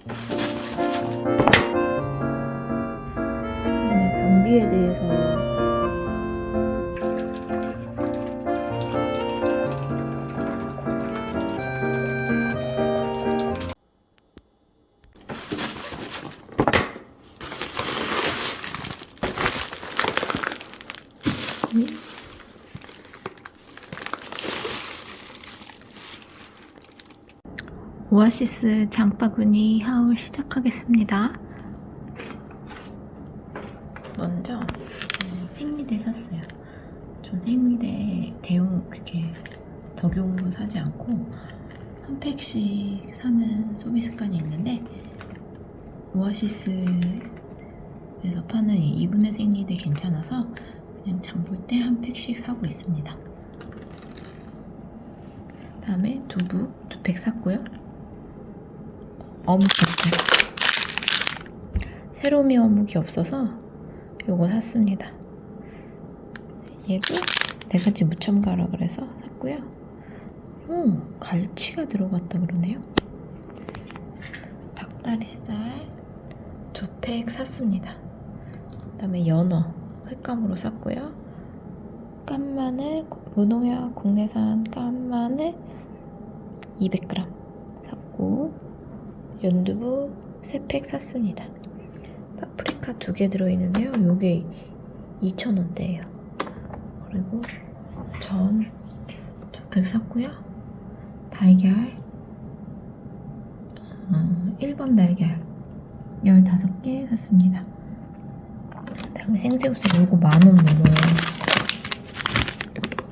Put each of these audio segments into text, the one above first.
오늘 변비에 대해서 오아시스 장바구니 하울 시작하겠습니다. 먼저 생리대 샀어요. 저 생리대 대용 그렇게 덕용으로 사지 않고 한 팩씩 사는 소비 습관이 있는데, 오아시스에서 파는 2분의 생리대 괜찮아서 그냥 장 볼 때 한 팩씩 사고 있습니다. 다음에 두부 2팩 샀고요. 어묵 샀어요. 세로미 어묵이 없어서 요거 샀습니다. 얘도 4가지 무첨 가라 그래서 샀고요. 오, 갈치가 들어갔다 그러네요. 닭다리살 2팩 샀습니다. 그 다음에 연어 횟감으로 샀고요. 깐마늘, 무농약 국내산 깐마늘 200g 샀고, 연두부 3팩 샀습니다. 파프리카 2개 들어있는데요. 요게 2,000원대예요. 그리고 전 2팩 샀고요. 달걀 1번 달걀 15개 샀습니다. 그 다음에 생새우살 요거 10,000원 넘어요.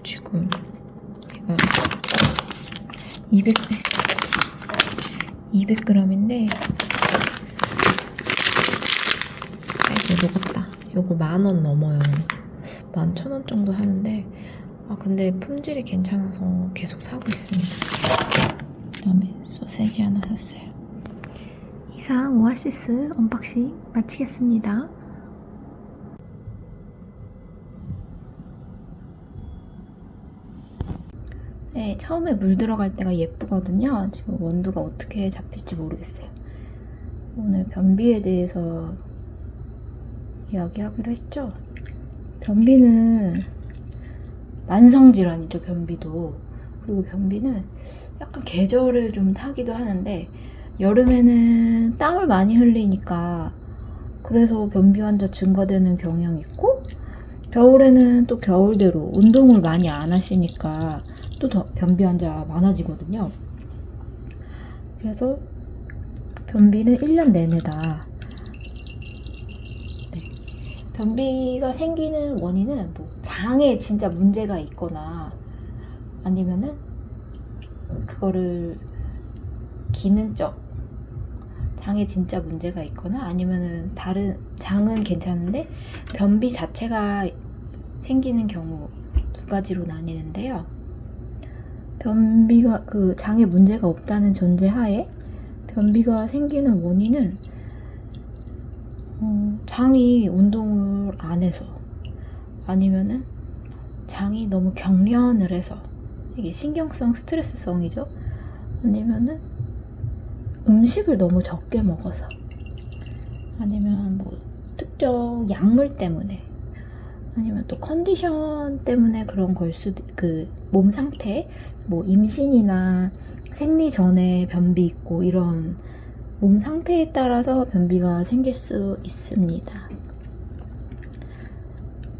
지금 이거 200g인데 이거 녹았다. 요거 10,000원 넘어요. 11,000원 정도 하는데, 근데 품질이 괜찮아서 계속 사고 있습니다. 그 다음에 소세지 하나 샀어요. 이상 오아시스 언박싱 마치겠습니다. 네, 처음에 물 들어갈 때가 예쁘거든요. 지금 원두가 어떻게 잡힐지 모르겠어요. 오늘 변비에 대해서 이야기하기로 했죠. 변비는 만성질환이죠, 변비도. 그리고 변비는 약간 계절을 좀 타기도 하는데, 여름에는 땀을 많이 흘리니까 그래서 변비 환자 증가되는 경향이 있고, 겨울에는 또 겨울대로 운동을 많이 안 하시니까 또 더 변비 환자가 많아지거든요. 그래서 변비는 1년 내내다. 네. 변비가 생기는 원인은 뭐 장에 진짜 문제가 있거나, 아니면은 그거를 기능적 장에 진짜 문제가 있거나, 아니면은 다른 장은 괜찮은데 변비 자체가 생기는 경우 2가지로 나뉘는데요. 변비가 그 장에 문제가 없다는 전제 하에 변비가 생기는 원인은 장이 운동을 안 해서, 아니면은 장이 너무 경련을 해서, 이게 신경성 스트레스성이죠. 아니면은 음식을 너무 적게 먹어서, 아니면 뭐 특정 약물 때문에, 아니면 또 컨디션 때문에 그런 걸 수도, 그 몸 상태, 뭐 임신이나 생리 전에 변비 있고 이런 몸 상태에 따라서 변비가 생길 수 있습니다.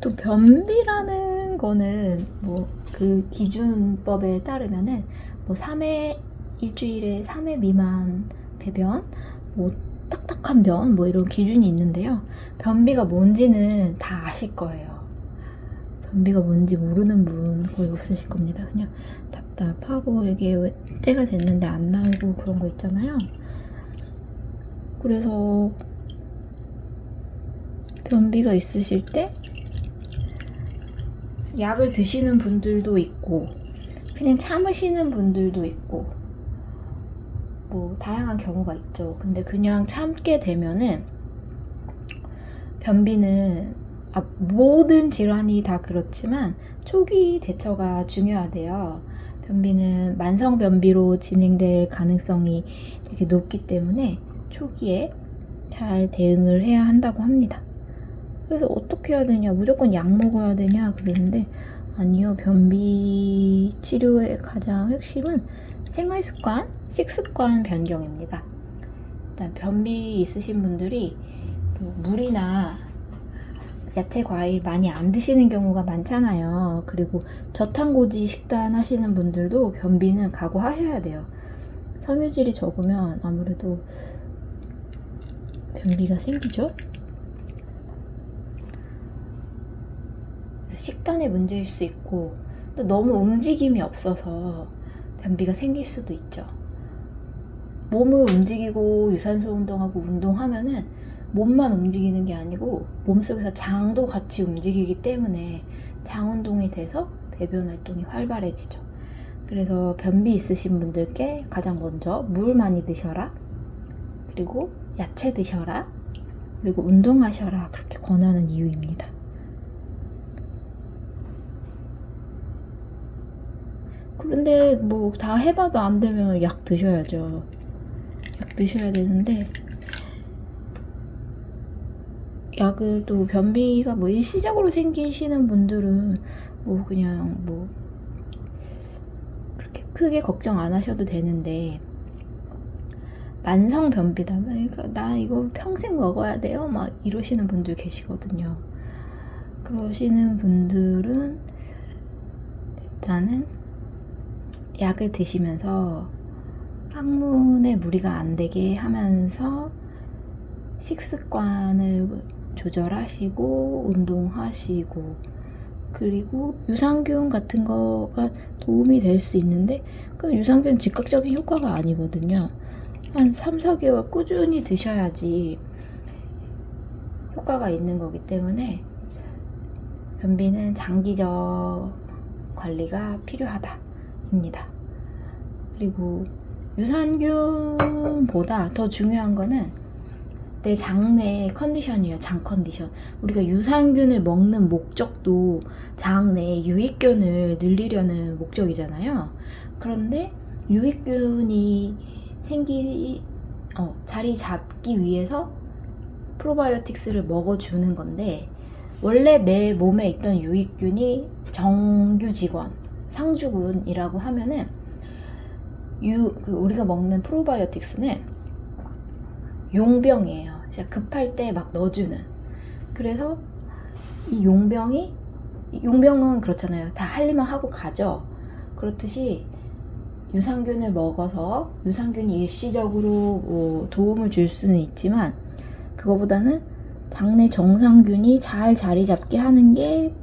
또 변비라는 거는 뭐 그 기준법에 따르면은 뭐 3회, 일주일에 3회 미만 배변, 뭐 딱딱한 변, 뭐 이런 기준이 있는데요. 변비가 뭔지는 다 아실 거예요. 변비가 뭔지 모르는 분 거의 없으실 겁니다. 그냥 답답하고 이게 왜 때가 됐는데 안 나오고 그런 거 있잖아요. 그래서 변비가 있으실 때 약을 드시는 분들도 있고, 그냥 참으시는 분들도 있고, 뭐 다양한 경우가 있죠. 근데 그냥 참게 되면은 변비는 모든 질환이 다 그렇지만 초기 대처가 중요하대요. 변비는 만성 변비로 진행될 가능성이 되게 높기 때문에 초기에 잘 대응을 해야 한다고 합니다. 그래서 어떻게 해야 되냐, 무조건 약 먹어야 되냐 그러는데 아니요, 변비 치료의 가장 핵심은 생활습관, 식습관 변경입니다. 일단 변비 있으신 분들이 물이나 야채, 과일 많이 안 드시는 경우가 많잖아요. 그리고 저탄고지 식단 하시는 분들도 변비는 각오하셔야 돼요. 섬유질이 적으면 아무래도 변비가 생기죠. 식단의 문제일 수 있고 또 너무 움직임이 없어서 변비가 생길 수도 있죠. 몸을 움직이고 유산소 운동하고 운동하면은 몸만 움직이는 게 아니고 몸속에서 장도 같이 움직이기 때문에 장 운동이 돼서 배변 활동이 활발해지죠. 그래서 변비 있으신 분들께 가장 먼저 물 많이 드셔라, 그리고 야채 드셔라, 그리고 운동하셔라, 그렇게 권하는 이유입니다. 그런데 뭐 다 해봐도 안 되면 약 드셔야죠. 약 드셔야 되는데 약을 또 변비가 뭐 일시적으로 생기시는 분들은 뭐 그냥 뭐 그렇게 크게 걱정 안 하셔도 되는데 만성 변비다, 그러니까 나 이거 평생 먹어야 돼요 막 이러시는 분들 계시거든요. 그러시는 분들은 일단은 약을 드시면서 항문에 무리가 안 되게 하면서 식습관을 조절하시고 운동하시고, 그리고 유산균 같은 거가 도움이 될 수 있는데 그 유산균 즉각적인 효과가 아니거든요. 한 3-4개월 꾸준히 드셔야지 효과가 있는 거기 때문에 변비는 장기적 관리가 필요하다 입니다. 그리고 유산균보다 더 중요한 거는 내 장내의 컨디션이에요. 장 컨디션. 우리가 유산균을 먹는 목적도 장 내에 유익균을 늘리려는 목적이잖아요. 그런데 유익균이 자리 잡기 위해서 프로바이오틱스를 먹어주는 건데, 원래 내 몸에 있던 유익균이 정규직원, 상주군이라고 하면은 우리가 먹는 프로바이오틱스는 용병이에요. 진짜 급할 때 막 넣어주는. 그래서 이 용병은 그렇잖아요. 다 할 일만 하고 가죠. 그렇듯이 유산균을 먹어서 유산균이 일시적으로 도움을 줄 수는 있지만 그거보다는 장내 정상균이 잘 자리 잡게 하는 게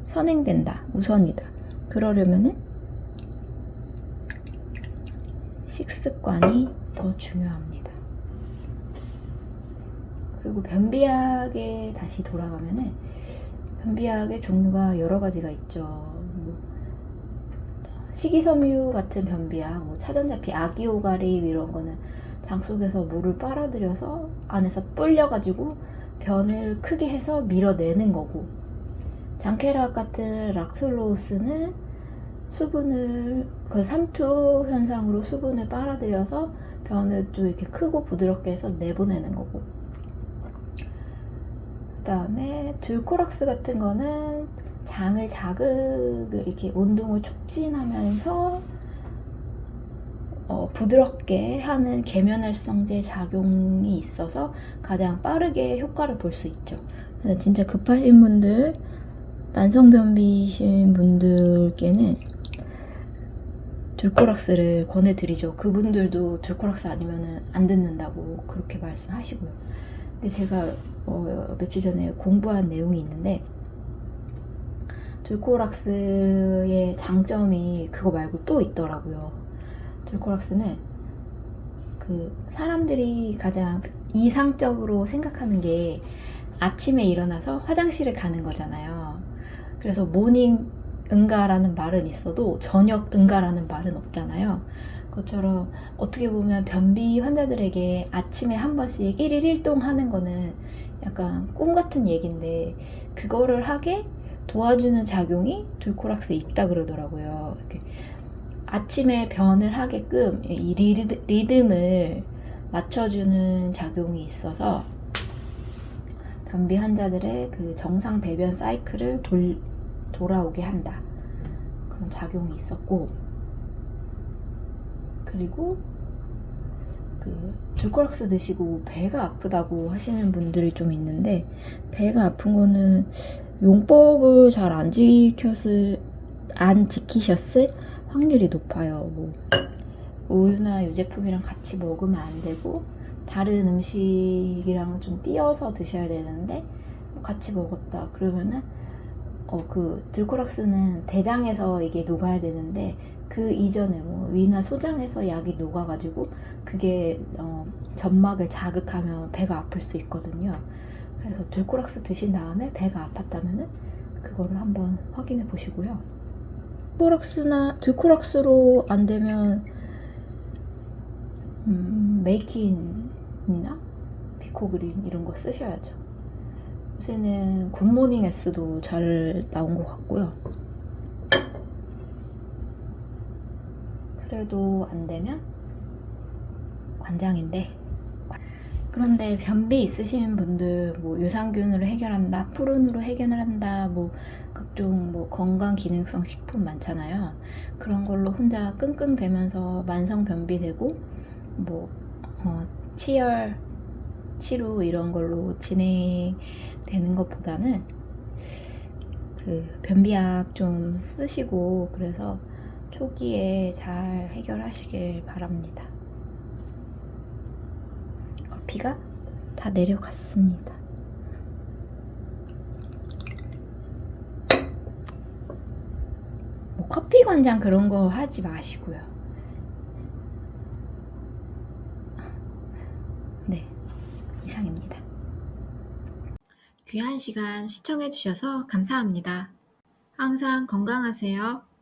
선행된다, 우선이다. 그러려면은 식습관이 더 중요합니다. 그리고 변비약에 다시 돌아가면은 변비약의 종류가 여러 가지가 있죠. 식이섬유 같은 변비약, 차전자피, 아기오가립 이런 거는 장 속에서 물을 빨아들여서 안에서 불려가지고 변을 크게 해서 밀어내는 거고, 장케락 같은 락슬로스는 수분을 삼투 현상으로 수분을 빨아들여서 변을 좀 이렇게 크고 부드럽게 해서 내보내는 거고, 그 다음에 듀코락스 같은 거는 장을 자극을 이렇게 운동을 촉진하면서 부드럽게 하는 계면활성제 작용이 있어서 가장 빠르게 효과를 볼 수 있죠. 그래서 진짜 급하신 분들, 만성변비이신 분들께는 듀코락스를 권해드리죠. 그분들도 듀코락스 아니면 안 듣는다고 그렇게 말씀하시고요. 근데 제가 며칠 전에 공부한 내용이 있는데, 듀코락스의 장점이 그거 말고 또 있더라고요. 듀코락스는 사람들이 가장 이상적으로 생각하는 게 아침에 일어나서 화장실을 가는 거잖아요. 그래서 모닝 응가라는 말은 있어도 저녁 응가라는 말은 없잖아요. 그것처럼 어떻게 보면 변비 환자들에게 아침에 한 번씩 1일 1동 하는 거는 약간 꿈 같은 얘기인데, 그거를 하게 도와주는 작용이 듀코락스에 있다 그러더라고요. 이렇게 아침에 변을 하게끔 이 리듬을 맞춰주는 작용이 있어서 변비 환자들의 그 정상 배변 사이클을 돌아오게 한다. 그런 작용이 있었고, 그리고 그 들코락스 드시고 배가 아프다고 하시는 분들이 좀 있는데, 배가 아픈 거는 용법을 잘 안 지키셨을 확률이 높아요. 뭐 우유나 유제품이랑 같이 먹으면 안 되고, 다른 음식이랑 좀 띄어서 드셔야 되는데 같이 먹었다 그러면은 그 들코락스는 대장에서 이게 녹아야 되는데, 그 이전에 뭐 위나 소장에서 약이 녹아가지고 그게 점막을 자극하면 배가 아플 수 있거든요. 그래서 들코락스 드신 다음에 배가 아팠다면은 그거를 한번 확인해 보시고요. 들코락스로 안 되면 메이킨이나 비코그린 이런 거 쓰셔야죠. 요새는 굿모닝 S도 잘 나온 것 같고요. 그래도 안 되면 관장인데, 그런데 변비 있으신 분들 뭐 유산균으로 해결한다, 푸른으로 해결한다, 뭐 각종 뭐 건강 기능성 식품 많잖아요. 그런 걸로 혼자 끙끙대면서 만성 변비 되고 뭐 치열, 치루 이런 걸로 진행되는 것보다는 그 변비약 좀 쓰시고, 그래서 초기에 잘 해결하시길 바랍니다. 커피가 다 내려갔습니다. 뭐 커피 관장 그런 거 하지 마시고요. 네, 이상입니다. 귀한 시간 시청해주셔서 감사합니다. 항상 건강하세요.